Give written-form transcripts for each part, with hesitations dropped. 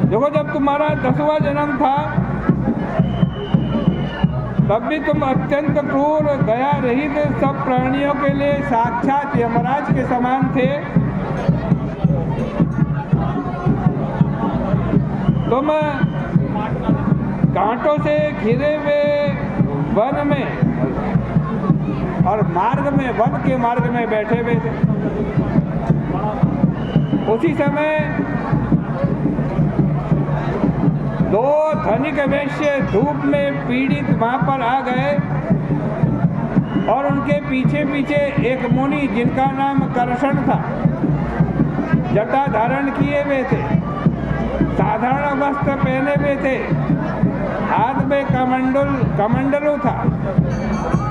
देखो, जब तुम्हारा 10वां जन्म था तब भी तुम अत्यंत क्रूर, दया रहित, सब प्राणियों के लिए साक्षात यमराज के समान थे। तुम कांटों से घिरे हुए वन में और मार्ग में, वन के मार्ग में बैठे हुए थे। उसी समय 2 धनिक वैश्य धूप में पीड़ित वहां पर आ गए और उनके पीछे पीछे एक मुनि जिनका नाम कर्षण था, जटा धारण किए हुए थे, साधारण वस्त्र पहने हुए थे, हाथ में कमंडलू था,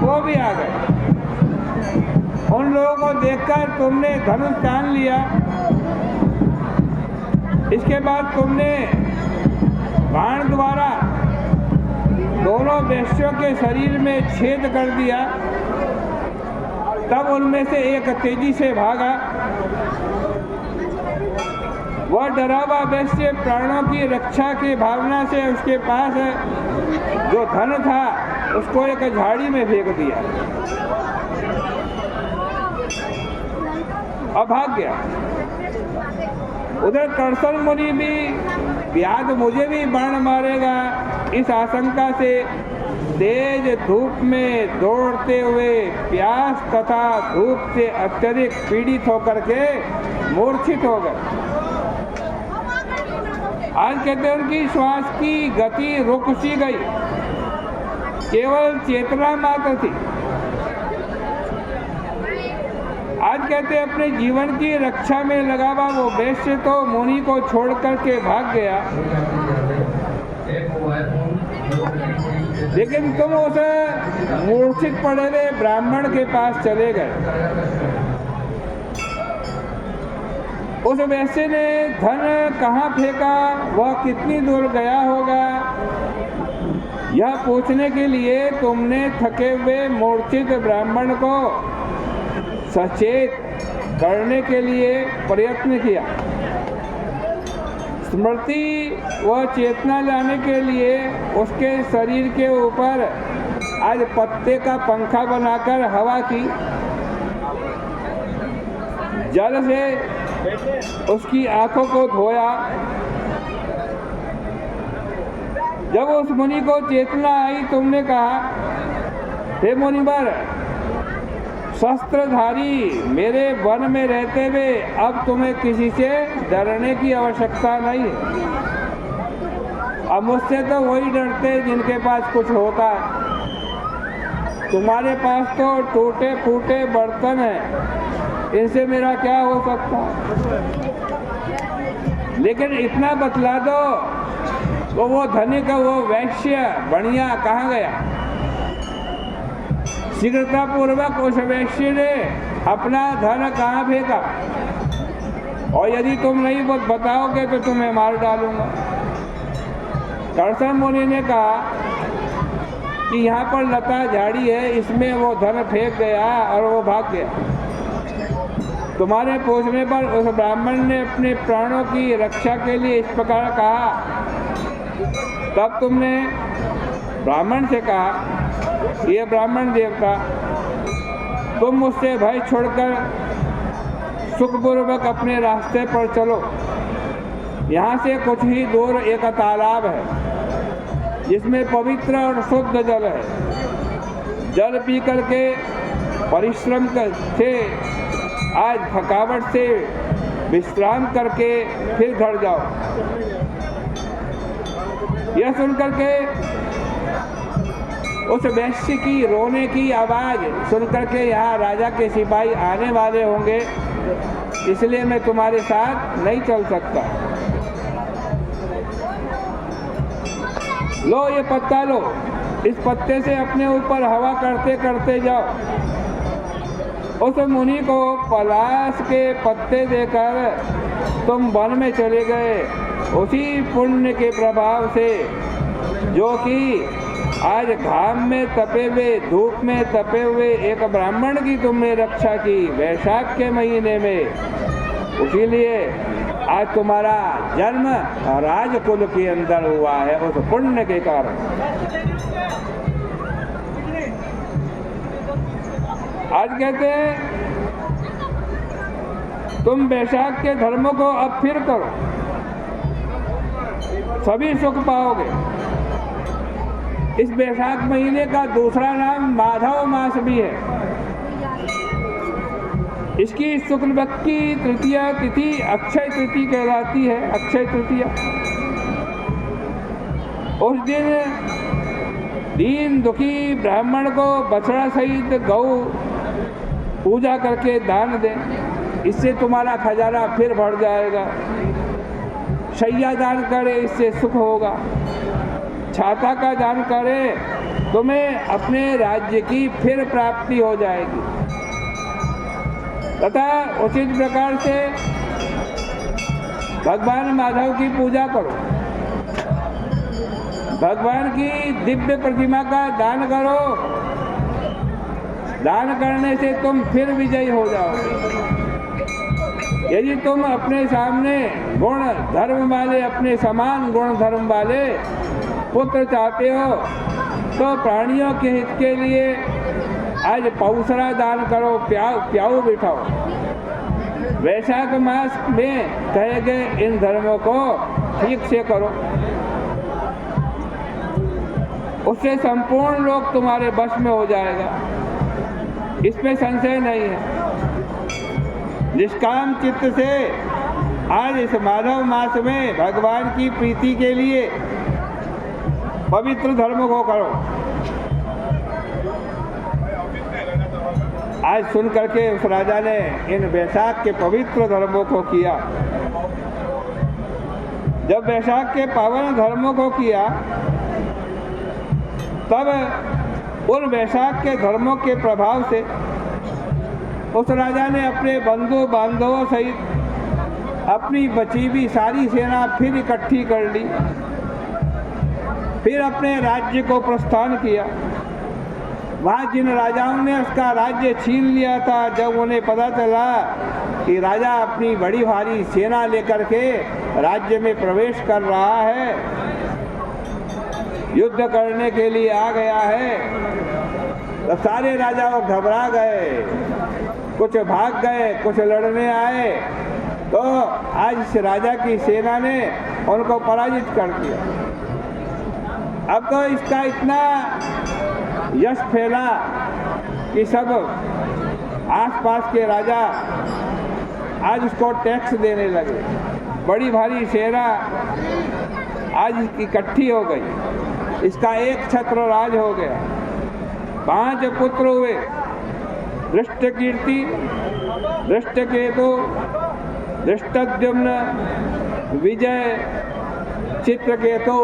वो भी आ गए। उन लोगों को देखकर तुमने धनुष तान लिया। इसके बाद तुमने बाण द्वारा दोनों वैश्यों के शरीर में छेद कर दिया। तब उनमें से एक तेजी से भागा। वह डरा हुआ वैश्य प्राणों की रक्षा की भावना से उसके पास जो धन था उसको एक झाड़ी में फेंक दिया और भाग गया। उधर कर्षण मुनि भी याद मुझे भी बाण मारेगा, इस आशंका से तेज धूप में दौड़ते हुए प्यास तथा धूप से अत्यधिक पीड़ित होकर के मूर्छित हो गए। आज कहते हैं उनकी श्वास की गति रुक सी गई, केवल चेतना मात्र थी। आज कहते हैं अपने जीवन की रक्षा में लगा हुआ वो वैश्य तो मुनि को छोड़ करके भाग गया, लेकिन तुम उसे मूर्छित पड़े हुए ब्राह्मण के पास चले गए। उस वैश्य ने धन कहाँ फेंका, वह कितनी दूर गया होगा, यह पूछने के लिए तुमने थके हुए मूर्छित ब्राह्मण को सचेत करने के लिए प्रयत्न किया। स्मृति व चेतना लाने के लिए उसके शरीर के ऊपर आज पत्ते का पंखा बनाकर हवा की, जल से उसकी आंखों को धोया। जब उस मुनि को चेतना आई, तुमने कहा, हे मुनिवर, शस्त्रधारी मेरे वन में रहते हुए अब तुम्हें किसी से डरने की आवश्यकता नहीं है। अब मुझसे तो वही डरते जिनके पास कुछ होता है। तुम्हारे पास तो टूटे फूटे बर्तन हैं, इनसे मेरा क्या हो सकता है। लेकिन इतना बतला दो, वो धनिक, वो वैश्य बढ़िया कहाँ गया। शीघ्रतापूर्वक उस वैश्य ने अपना धन कहाँ फेंका, और यदि तुम नहीं बताओगे तो तुम्हें मार डालूंगा। कर्षण मुनि ने कहा कि यहाँ पर लता झाड़ी है, इसमें वो धन फेंक गया और वो भाग गया। तुम्हारे पूछने पर उस ब्राह्मण ने अपने प्राणों की रक्षा के लिए इस प्रकार कहा। तब तुमने ब्राह्मण से कहा, ये ब्राह्मण देवता, तुम मुझसे भय छोड़कर सुखपूर्वक अपने रास्ते पर चलो। यहाँ से कुछ ही दूर एक तालाब है जिसमें पवित्र और शुद्ध जल है। जल पी करके परिश्रम से आज थकावट से विश्राम करके फिर घर जाओ। यह सुनकर के उस वैश्य की रोने की आवाज सुनकर के यहाँ राजा के सिपाही आने वाले होंगे, इसलिए मैं तुम्हारे साथ नहीं चल सकता। लो ये पत्ता लो, इस पत्ते से अपने ऊपर हवा करते करते जाओ। उस मुनि को पलाश के पत्ते देकर तुम वन में चले गए, उसी पुण्य के प्रभाव से जो कि आज घाम में तपे हुए, धूप में तपे हुए एक ब्राह्मण की तुमने रक्षा की वैशाख के महीने में, इसीलिए आज तुम्हारा जन्म राजकुल के अंदर हुआ है उस पुण्य के कारण। आज कहते हैं तुम वैशाख के धर्मों को अब फिर करो, सभी सुख पाओगे। इस वैशाख महीने का दूसरा नाम माधव मास भी है। इसकी शुक्ल पक्ष की तृतीया तिथि अक्षय तृतीया कहलाती है। अक्षय तृतीया उस दिन दीन दुखी ब्राह्मण को बछड़ा सहित गौ पूजा करके दान दे, इससे तुम्हारा खजाना फिर बढ़ जाएगा। शैया दान करे, इससे सुख होगा। छाता का दान करे, तुम्हें अपने राज्य की फिर प्राप्ति हो जाएगी। तथा उचित प्रकार से भगवान माधव की पूजा करो। भगवान की दिव्य प्रतिमा का दान करो। दान करने से तुम फिर विजयी हो जाओगे। यदि तुम अपने सामने गुण धर्म वाले, अपने समान गुण धर्म वाले पुत्र चाहते हो तो प्राणियों के हित के लिए आज पौसरा दान करो, प्याऊ बिठाओ। वैशाख मास में कहे गए इन धर्मों को ठीक से करो, उससे संपूर्ण लोग तुम्हारे वश में हो जाएगा, इसमें संशय नहीं है। निष्काम चित्त से आज इस माधव मास में भगवान की प्रीति के लिए पवित्र धर्म को करो। आज सुन करके उस राजा ने इन वैशाख के पवित्र धर्मों को किया। जब वैशाख के पावन धर्मों को किया तब उन वैशाख के धर्मों के प्रभाव से उस राजा ने अपने बंधु बांधवों सहित अपनी बची हुई सारी सेना फिर इकट्ठी कर ली। फिर अपने राज्य को प्रस्थान किया। वहाँ जिन राजाओं ने उसका राज्य छीन लिया था, जब उन्हें पता चला कि राजा अपनी बड़ी भारी सेना लेकर के राज्य में प्रवेश कर रहा है, युद्ध करने के लिए आ गया है, तो सारे राजा वो घबरा गए, कुछ भाग गए, कुछ लड़ने आए। तो आज इस राजा की सेना ने उनको पराजित कर दिया। अब तो इसका इतना यश फैला कि सब आसपास के राजा आज उसको टैक्स देने लगे। बड़ी भारी सेना आज इकट्ठी हो गई, इसका एक छत्र राज हो गया। 5 पुत्र हुए, दृष्टकीर्ति, दृष्टकेतु, दृष्टद्युम्न, विजय, चित्रकेतु,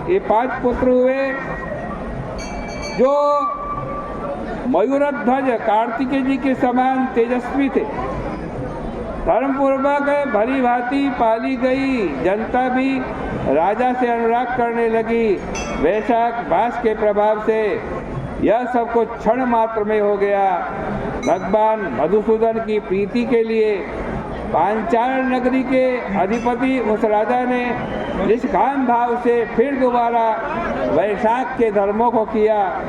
ये 5 पुत्र हुए जो मयूरध्वज कार्तिकेय जी के समान तेजस्वी थे। धर्मपूर्वक भली भांति पाली गई जनता भी राजा से अनुराग करने लगी। वैशाख मास के प्रभाव से यह सब कुछ क्षण मात्र में हो गया। भगवान मधुसूदन की प्रीति के लिए पांचाल नगरी के अधिपति उस राजा ने निष्काम भाव से फिर दोबारा वैशाख के धर्मों को किया।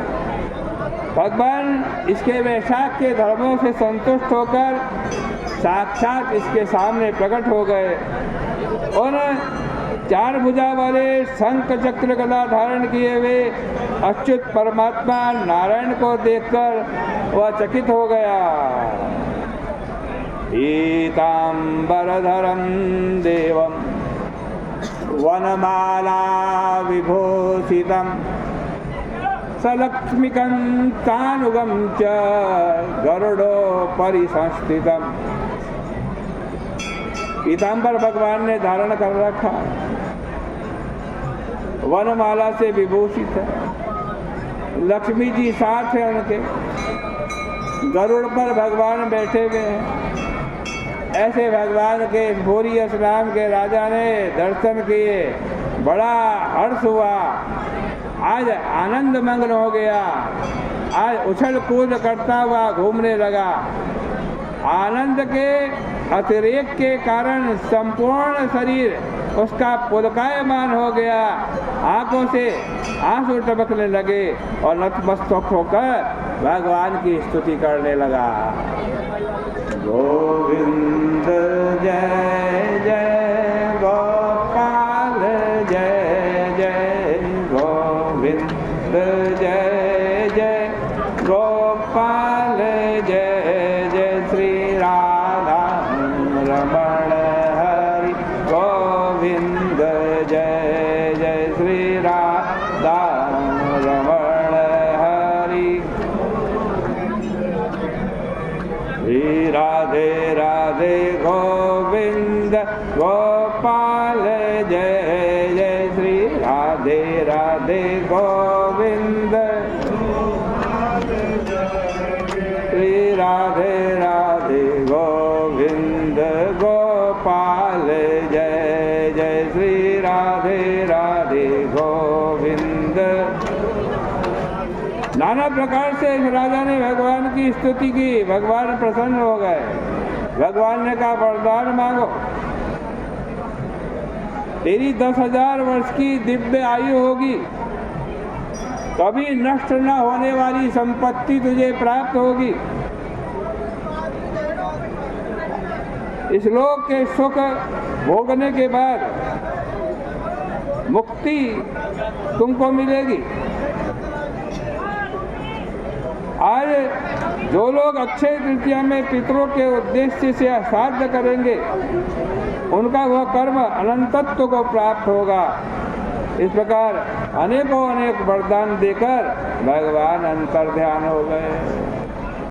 भगवान इसके वैशाख के धर्मों से संतुष्ट होकर साक्षात इसके सामने प्रकट हो गए। उन 4 भुजा वाले शंख चक्र गदा धारण किए हुए अच्युत परमात्मा नारायण को देखकर वह चकित हो गया। पीताम्बरधरं देवं वनमाला विभूषितं सलक्ष्मीकान्तानुगं च गरुडोपरि संस्थितम्। पीताम्बर भगवान ने धारण कर रखा, वनमाला से विभूषित है, लक्ष्मी जी साथ है उनके, गरुड़ पर भगवान बैठे हुए हैं। ऐसे भगवान के भोरी नाम के राजा ने दर्शन किए, बड़ा हर्ष हुआ, आज आनंद मग्न हो गया, आज उछल कूद करता हुआ घूमने लगा। आनंद के अतिरेक के कारण संपूर्ण शरीर उसका पुलकायमान हो गया, आंखों से आंसू टपकने लगे और नतमस्तक होकर भगवान की स्तुति करने लगा। गोविंद जय जय गोपाल जय जय गोविंद जय जय गोपाल जय जय श्री राधा रमण हरि गोविंद जय जय श्री राधा रमण हरि। श्री राधे राधे गोविंद गोपाल जय जय श्री राधे राधे गोविंद श्री राधे राधे गोविंद गोपाल जय जय श्री राधे राधे गोविंद। नाना प्रकार से इस राजा ने भगवान की स्तुति की, भगवान प्रसन्न हो गए। भगवान ने कहा वरदान मांगो, तेरी 10,000 वर्ष की दिव्य आयु होगी, कभी नष्ट न होने वाली संपत्ति तुझे प्राप्त होगी, इस लोक के सुख भोगने के बाद मुक्ति तुमको मिलेगी। आज जो लोग अक्षय तृतीया में पितरों के उद्देश्य से श्राद्ध करेंगे, उनका वह कर्म अनंतत्व को प्राप्त होगा। इस प्रकार अनेकों अनेक वरदान देकर भगवान अंतर्ध्यान हो गए।